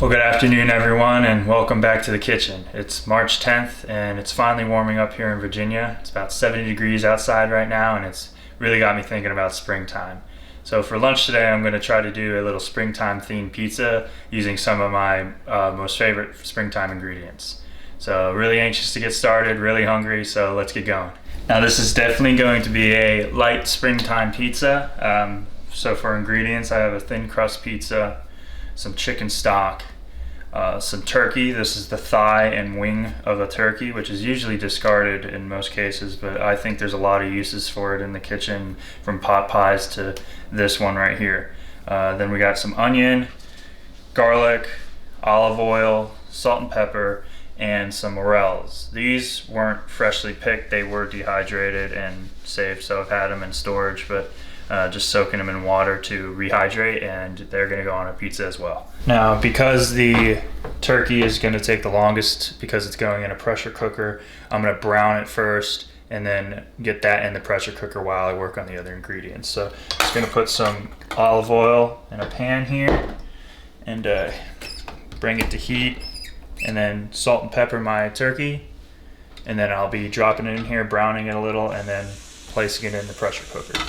Well, good afternoon everyone and welcome back to the kitchen. It's March 10th and it's finally warming up here in Virginia. It's about 70 degrees outside right now and it's really got me thinking about springtime. So for lunch today I'm going to try to do a little springtime themed pizza using some of my most favorite springtime ingredients. So really anxious to get started, really hungry, so let's get going. Now this is definitely going to be a light springtime pizza. So for ingredients I have a thin crust pizza, some chicken stock, some turkey. This is the thigh and wing of a turkey, which is usually discarded in most cases, but I think there's a lot of uses for it in the kitchen, from pot pies to this one right here. Then we got some onion, garlic, olive oil, salt and pepper, and some morels. These weren't freshly picked, they were dehydrated and saved, so I've had them in storage, but just soaking them in water to rehydrate, and they're going to go on a pizza as well. Now, because the turkey is going to take the longest because it's going in a pressure cooker, I'm going to brown it first and then get that in the pressure cooker while I work on the other ingredients. So I'm just going to put some olive oil in a pan here and bring it to heat, and then salt and pepper my turkey, and then I'll be dropping it in here, browning it a little, and then placing it in the pressure cooker.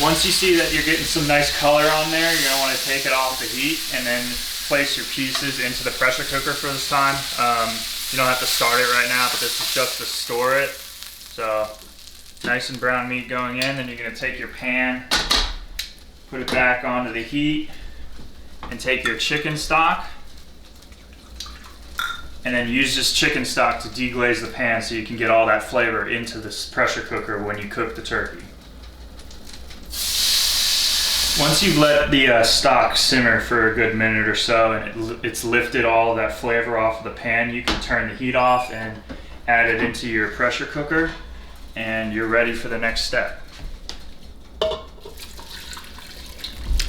Once you see that you're getting some nice color on there, you're going to want to take it off the heat and then place your pieces into the pressure cooker for this time. You don't have to start it right now, but this is just to store it. So nice and brown meat going in, then you're going to take your pan, put it back onto the heat, and take your chicken stock and then use this chicken stock to deglaze the pan so you can get all that flavor into this pressure cooker when you cook the turkey. Once you've let the stock simmer for a good minute or so and it's lifted all of that flavor off of the pan, you can turn the heat off and add it into your pressure cooker, and you're ready for the next step.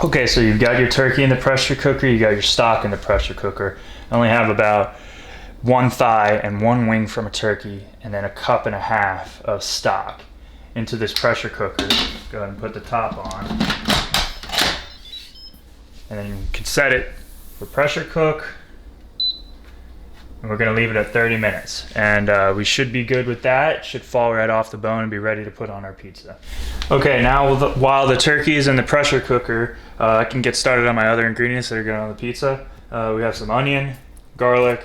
Okay, so you've got your turkey in the pressure cooker, you got your stock in the pressure cooker. I only have about one thigh and one wing from a turkey, and then a cup and a half of stock into this pressure cooker. Go ahead and put the top on. And then you can set it for pressure cook. And we're gonna leave it at 30 minutes. And we should be good with that. It should fall right off the bone and be ready to put on our pizza. Okay, now while the turkey is in the pressure cooker, I can get started on my other ingredients that are going on the pizza. We have some onion, garlic,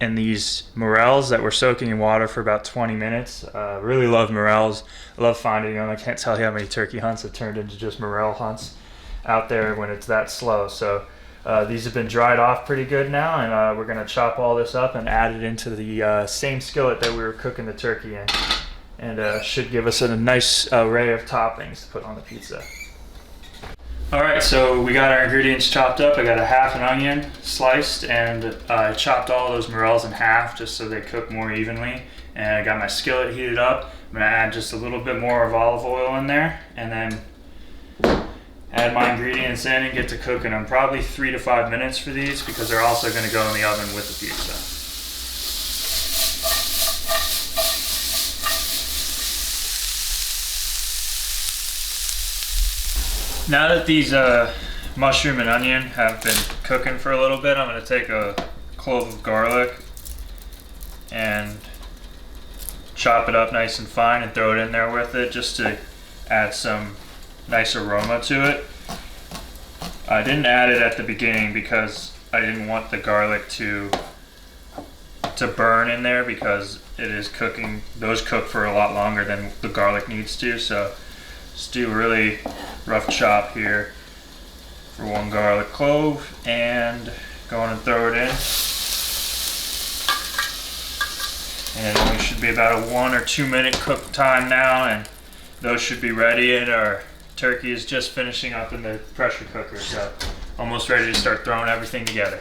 and these morels that we're soaking in water for about 20 minutes. Really love morels. I love finding them. I can't tell you how many turkey hunts have turned into just morel hunts out there when it's that slow. So these have been dried off pretty good now, and we're gonna chop all this up and add it into the same skillet that we were cooking the turkey in, and should give us a nice array of toppings to put on the pizza. Alright, so we got our ingredients chopped up. I got a half an onion sliced, and I chopped all those morels in half just so they cook more evenly. And I got my skillet heated up. I'm gonna add just a little bit more of olive oil in there, and then add my ingredients in and get to cooking them. Probably 3 to 5 minutes for these, because they're also gonna go in the oven with the pizza. Now that these mushroom and onion have been cooking for a little bit, I'm going to take a clove of garlic and chop it up nice and fine and throw it in there with it, just to add some nice aroma to it. I didn't add it at the beginning because I didn't want the garlic to burn in there, because it is cooking. Those cook for a lot longer than the garlic needs to, so just do a really rough chop here for one garlic clove, and go on and throw it in. And it only should be about a 1 or 2 minute cook time now, and those should be ready, and our turkey is just finishing up in the pressure cooker, so almost ready to start throwing everything together.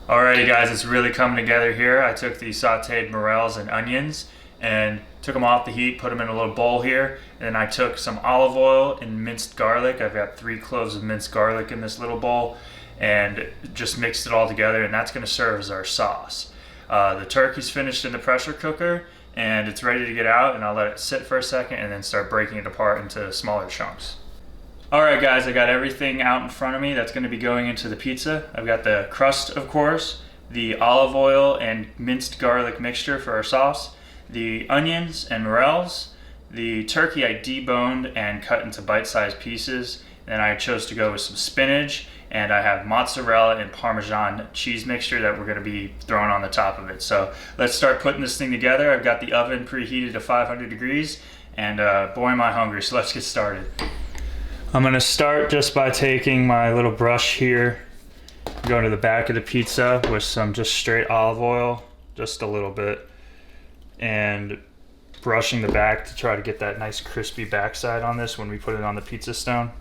Alrighty guys, it's really coming together here. I took the sauteed morels and onions and took them off the heat, put them in a little bowl here, and then I took some olive oil and minced garlic. I've got 3 cloves of minced garlic in this little bowl, and just mixed it all together, and that's going to serve as our sauce. The turkey's finished in the pressure cooker, and it's ready to get out, and I'll let it sit for a second and then start breaking it apart into smaller chunks. Alright guys, I got everything out in front of me that's going to be going into the pizza. I've got the crust, of course, the olive oil and minced garlic mixture for our sauce, the onions and morels, the turkey I deboned and cut into bite-sized pieces, and I chose to go with some spinach, and I have mozzarella and Parmesan cheese mixture that we're going to be throwing on the top of it. So let's start putting this thing together. I've got the oven preheated to 500 degrees, and boy am I hungry, so let's get started. I'm going to start just by taking my little brush here, go to the back of the pizza with some just straight olive oil, just a little bit, and brushing the back to try to get that nice crispy backside on this when we put it on the pizza stone.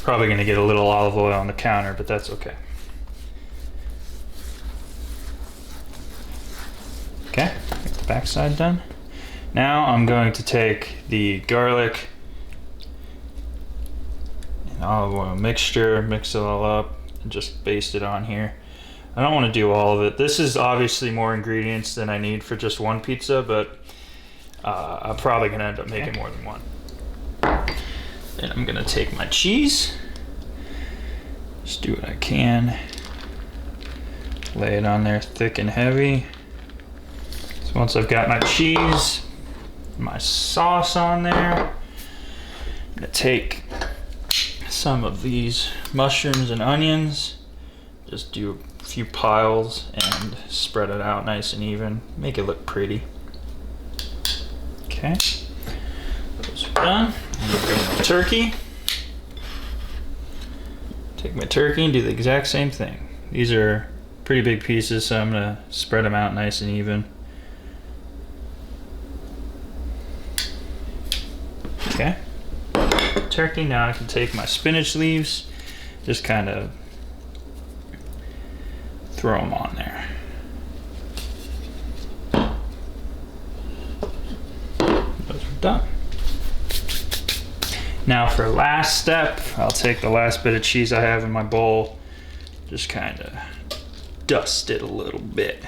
Probably going to get a little olive oil on the counter, but that's okay. Okay, get the backside done. Now I'm going to take the garlic and olive oil mixture, mix it all up, and just baste it on here. I don't want to do all of it. This is obviously more ingredients than I need for just one pizza, but I'm probably going to end up making more than one. Then I'm going to take my cheese, just do what I can, lay it on there thick and heavy. So once I've got my cheese, my sauce on there, I'm going to take some of these mushrooms and onions, just do a few piles and spread it out nice and even, make it look pretty. Okay, those are done. I'm going to grab my turkey, take my turkey and do the exact same thing. These are pretty big pieces, so I'm going to spread them out nice and even. Okay, turkey. Now I can take my spinach leaves, just kind of throw them on there. Those are done. Now for last step, I'll take the last bit of cheese I have in my bowl, just kind of dust it a little bit.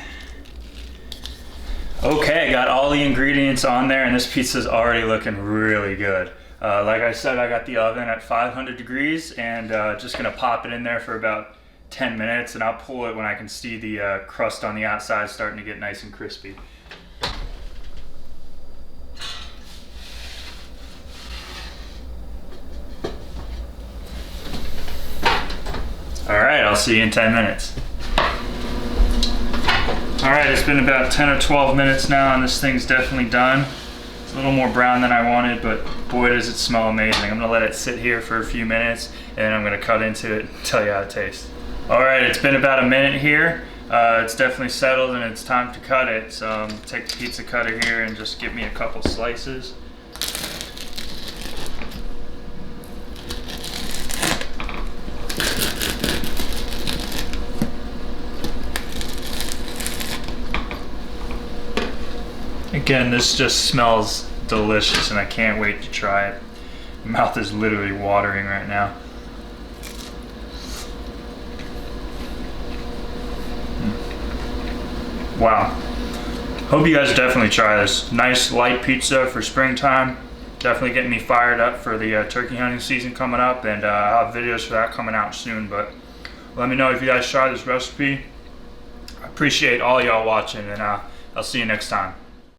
Okay, got all the ingredients on there, and this pizza's already looking really good. Like I said, I got the oven at 500 degrees, and just gonna pop it in there for about 10 minutes, and I'll pull it when I can see the crust on the outside starting to get nice and crispy. All right, I'll see you in 10 minutes. All right, it's been about 10 or 12 minutes now, and this thing's definitely done. It's a little more brown than I wanted, but boy does it smell amazing. I'm gonna let it sit here for a few minutes, and then I'm gonna cut into it and tell you how it tastes. All right, it's been about a minute here. It's definitely settled, and it's time to cut it. So take the pizza cutter here and just give me a couple slices. Again, this just smells delicious, and I can't wait to try it. My mouth is literally watering right now. Wow. Hope you guys definitely try this. Nice light pizza for springtime. Definitely getting me fired up for the turkey hunting season coming up, and I'll have videos for that coming out soon. But let me know if you guys try this recipe. I appreciate all y'all watching, and I'll see you next time.